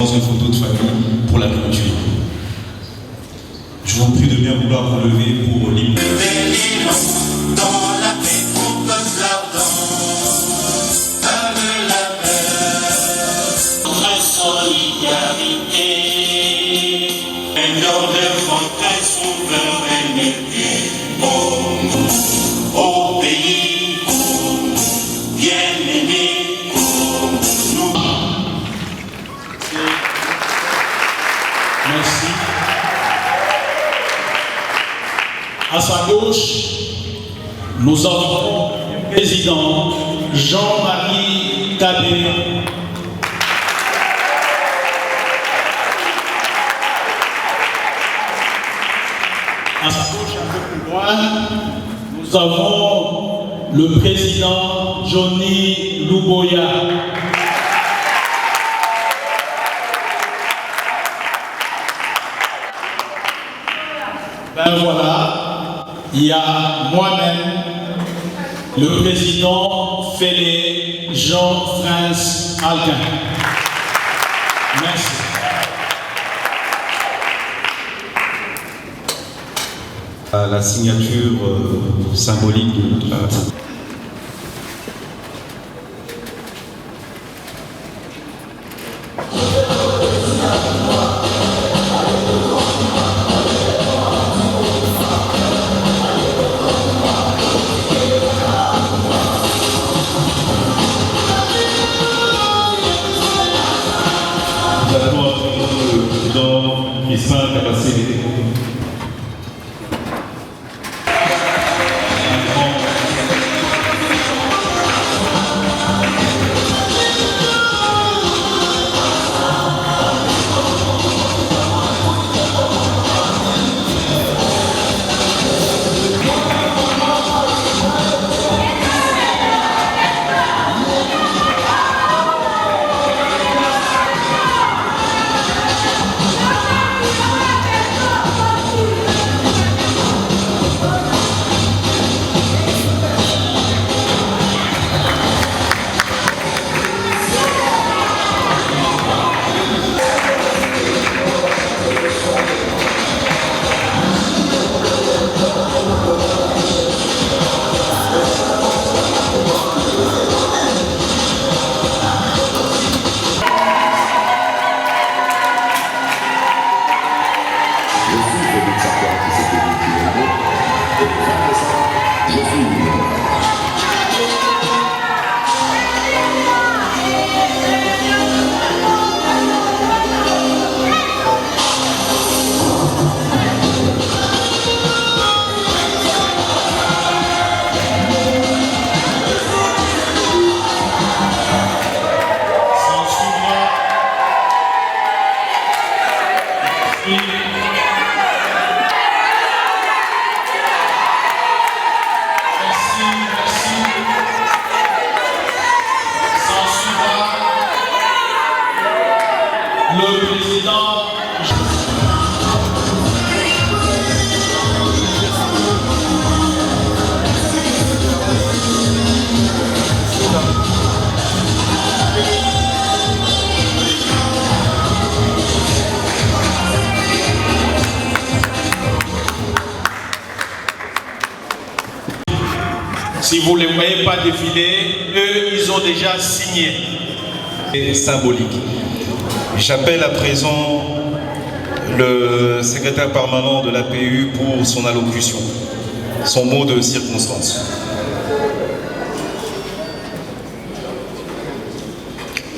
Dans une photo de famille pour la culture. Je vous prie de bien vouloir vous lever pour l'hymne. Dans la paix, on pose l'ardence avec la paix. La solidarité, un ordre frontal souveraineté. Au pays, bien-aimé, nous. Merci. À sa gauche, nous avons le président Jean-Marie Kabé. À sa gauche, un peu plus loin, nous avons le président Johnny Luboya. Ben voilà, il y a moi-même, le président Félé Jean-France Alquin. Merci. À la signature symbolique de notre... Le président si vous ne les voyez pas défiler, eux, ils ont déjà signé. Et symbolique. J'appelle à présent le secrétaire permanent de l'APU pour son allocution, son mot de circonstance.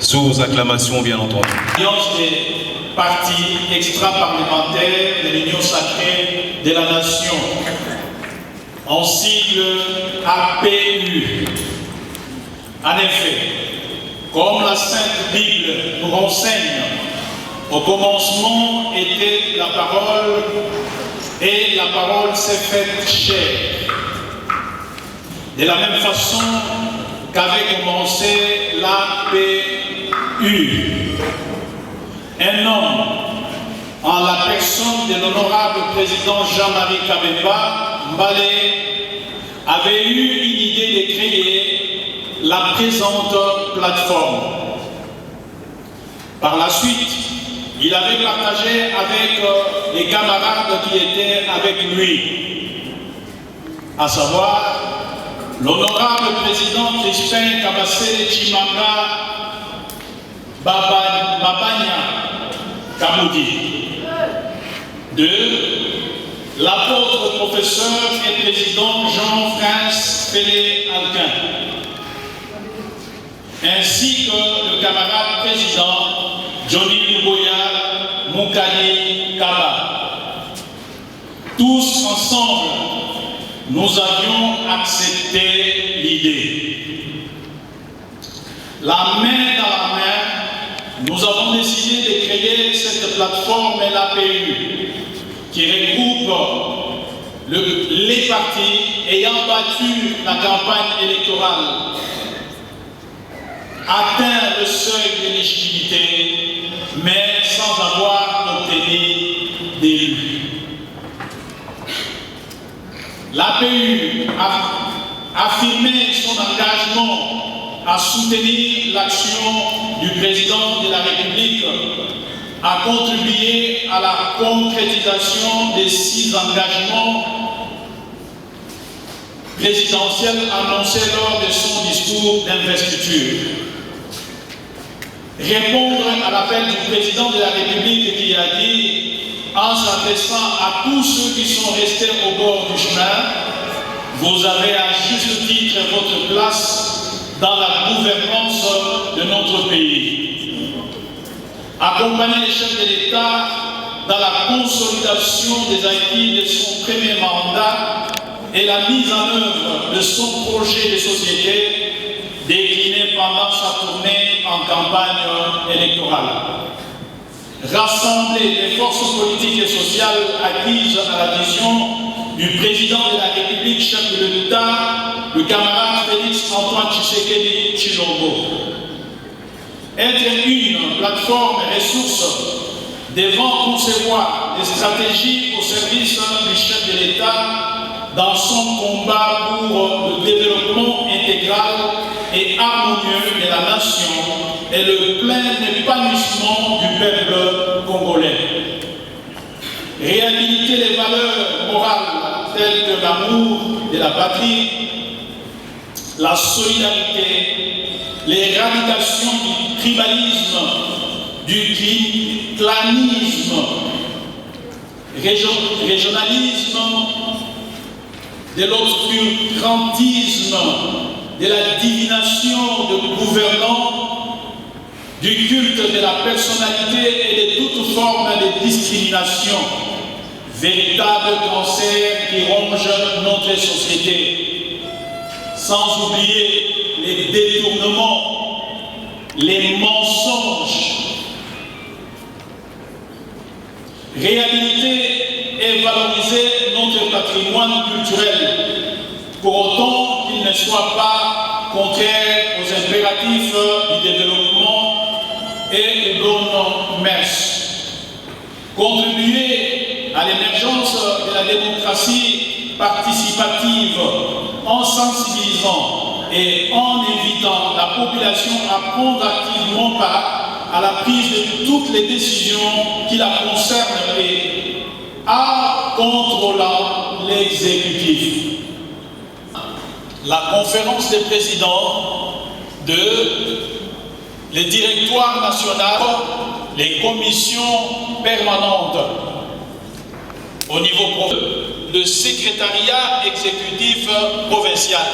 Sous acclamation, bien entendu. L'Alliance des partis extra-parlementaires de l'Union sacrée de la nation, en sigle APU. En effet, comme la Sainte Bible nous renseigne, au commencement était la parole, et la parole s'est faite chair. De la même façon qu'avait commencé l'APU, un homme, en la personne de l'honorable président Jean-Marie Kabemba Mbalé, avait eu une idée de créer la présente plateforme. Par la suite, il avait partagé avec les camarades qui étaient avec lui, à savoir l'honorable président Crispin Kabasele Chimanga Babanya Kamoudi. 2. L'apôtre professeur et président Jean-France Félé-Alquin, ainsi que le camarade président Johnny Luboya Moukani Kaba. Tous ensemble, nous avions accepté l'idée. La main dans la main, nous avons décidé de créer cette plateforme l'APU qui regroupe les partis ayant battu la campagne électorale, atteint le seuil d'éligibilité, mais sans avoir obtenu d'élus. L'APU a affirmé son engagement à soutenir l'action du président de la République, à contribuer à la concrétisation des 6 engagements présidentiels annoncés lors de son discours d'investiture. Répondre à l'appel du président de la République qui a dit, en s'adressant à tous ceux qui sont restés au bord du chemin, vous avez à juste titre votre place dans la gouvernance de notre pays. Accompagner les chefs de l'État dans la consolidation des acquis de son premier mandat et la mise en œuvre de son projet de société décliné pendant sa tournée en campagne électorale. Rassembler les forces politiques et sociales acquises à la vision du président de la République, chef de l'État, le camarade Félix Antoine Tshisekedi Tshilombo. Être une plateforme ressource devant concevoir des stratégies au service du chef de l'État dans son combat pour le développement intégral et harmonieux de la nation et le plein épanouissement du peuple congolais. Réhabiliter les valeurs morales telles que l'amour de la patrie, la solidarité, l'éradication du tribalisme, du clanisme, régionalisme, de l'obscurantisme, de la divination de gouvernants, du culte de la personnalité et de toute forme de discrimination, véritable cancer qui ronge notre société, sans oublier les détournements, les mensonges. Réhabiliter et valoriser notre patrimoine culturel, pour autant qu'il ne soit pas contraire aux impératifs du développement et aux bonnes mœurs. Contribuer à l'émergence de la démocratie participative en sensibilisant et en invitant la population à prendre activement part à la prise de toutes les décisions qui la concernent et à contrôlant l'exécutif. La conférence des présidents les directoires nationaux, les commissions permanentes au niveau le secrétariat exécutif provincial.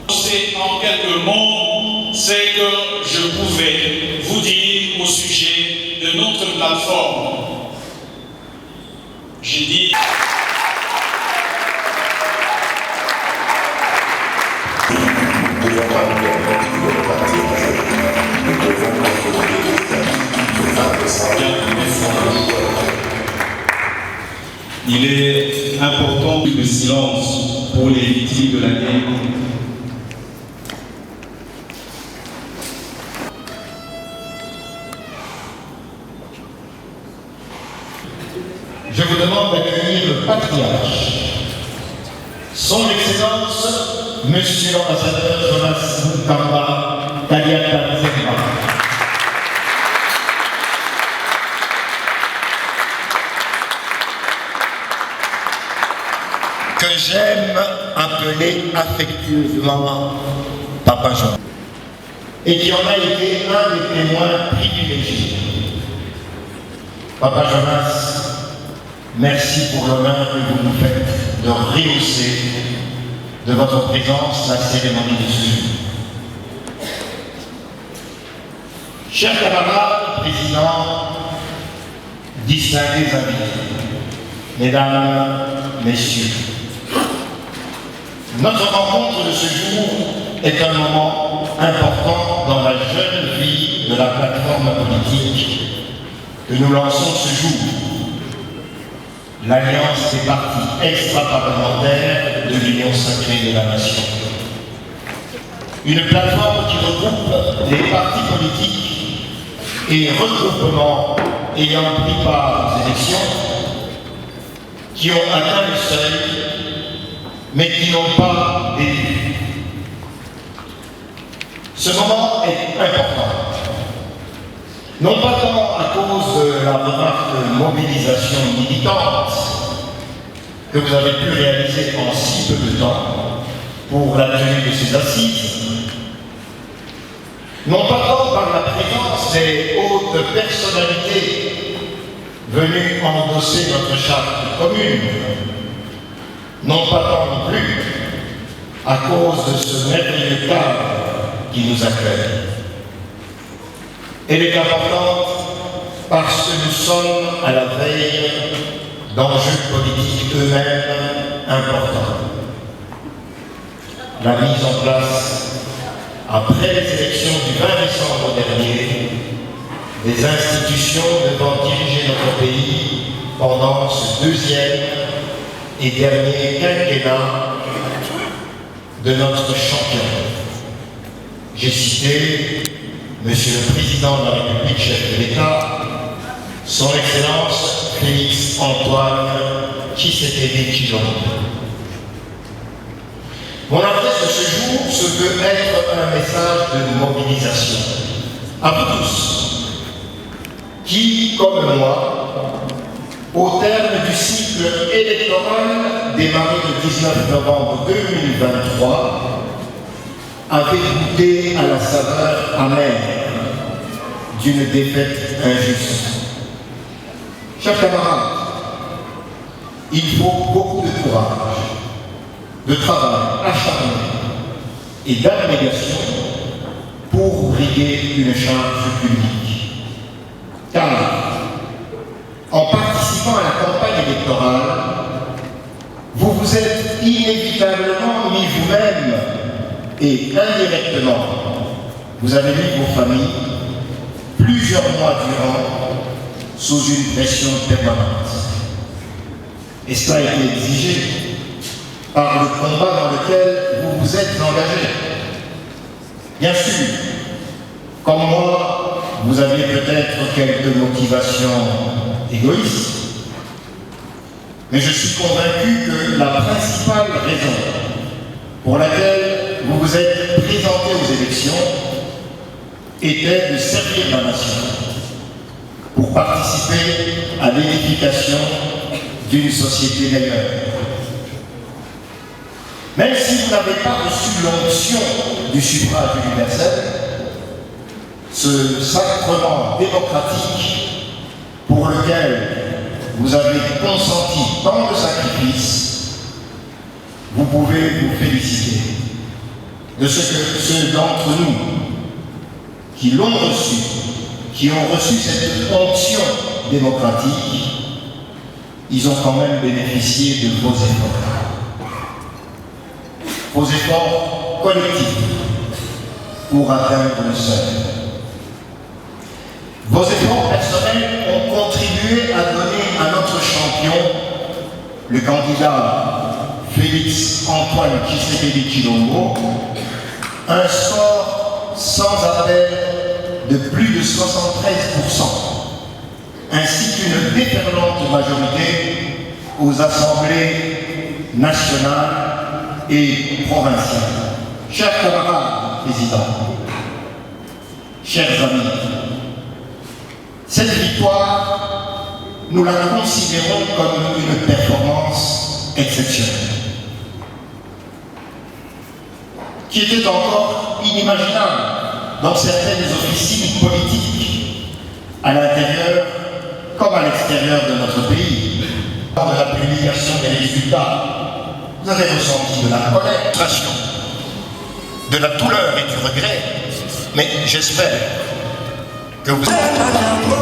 C'est en quelques mots ce que je pouvais vous dire au sujet de notre plateforme. J'ai dit... Il est important le silence pour les victimes de la guerre. Je vous demande d'accueillir le patriarche, son Excellence, Monsieur l'ambassadeur Jonas Mukamba Taliata Zemba. que j'aime appeler affectueusement Papa Jonas, et qui en a été un des témoins privilégiés. Papa Jonas, merci pour l'honneur que vous nous faites de rehausser de votre présence la cérémonie de ce jour. Chers camarades, présidents, distingués invités, mesdames, messieurs, notre rencontre de ce jour est un moment important dans la jeune vie de la plateforme politique que nous lançons ce jour, l'Alliance des partis extra-parlementaires de l'Union sacrée de la Nation. Une plateforme qui regroupe les partis politiques et regroupements ayant pris part aux élections, qui ont atteint le seuil, mais qui n'ont pas d'élu. Ce moment est important, non pas tant à cause de la remarque de mobilisation militante que vous avez pu réaliser en si peu de temps pour la tenue de ces assises, non pas tant par la présence des hautes personnalités venues endosser notre charte commune, non pas tant non plus à cause de ce merveilleux cadre qui nous accueille. Elle est importante parce que nous sommes à la veille d'enjeux politiques eux-mêmes importants. La mise en place, après les élections du 20 décembre dernier, des institutions devant diriger notre pays pendant ce deuxième et dernier quinquennat de notre champion. J'ai cité Monsieur le Président de la République, chef de l'État, Son Excellence Félix Antoine Tshisekedi Tshilombo. Mon adresse de ce jour se veut être un message de mobilisation à vous tous, qui, comme moi, au terme du cycle électoral démarré le 19 novembre 2023, avez goûté à la saveur amère d'une défaite injuste. Chers camarades, il faut beaucoup de courage, de travail acharné et d'abnégation pour briguer une charge publique. Car, en participant à la campagne électorale, vous vous êtes inévitablement mis vous-même et indirectement, vous avez mis vos familles plusieurs mois durant sous une pression permanente. Et cela a été exigé par le combat dans lequel vous vous êtes engagé. Bien sûr, comme moi, vous aviez peut-être quelques motivations égoïstes, mais je suis convaincu que la principale raison pour laquelle vous vous êtes présenté aux élections était de servir la nation pour participer à l'édification d'une société meilleure. Même si vous n'avez pas reçu l'onction du suffrage universel, ce sacrement démocratique pour lequel vous avez consenti tant de sacrifices, vous pouvez vous féliciter de ce que ceux d'entre nous qui l'ont reçu, qui ont reçu cette onction démocratique, ils ont quand même bénéficié de vos efforts collectifs pour atteindre le seuil. Vos efforts personnels ont contribué à donner à notre champion, le candidat Félix Antoine Tshisekedi Tshilombo, un score sans appel de plus de 73%, ainsi qu'une déferlante majorité aux assemblées nationales et provinciales. Chers camarades présidents, chers amis, cette victoire, nous la considérons comme une performance exceptionnelle. qui était encore inimaginable dans certaines officines politiques, à l'intérieur comme à l'extérieur de notre pays. Lors de la publication des résultats, vous avez ressenti de la colère, de la douleur et du regret, mais j'espère que vous...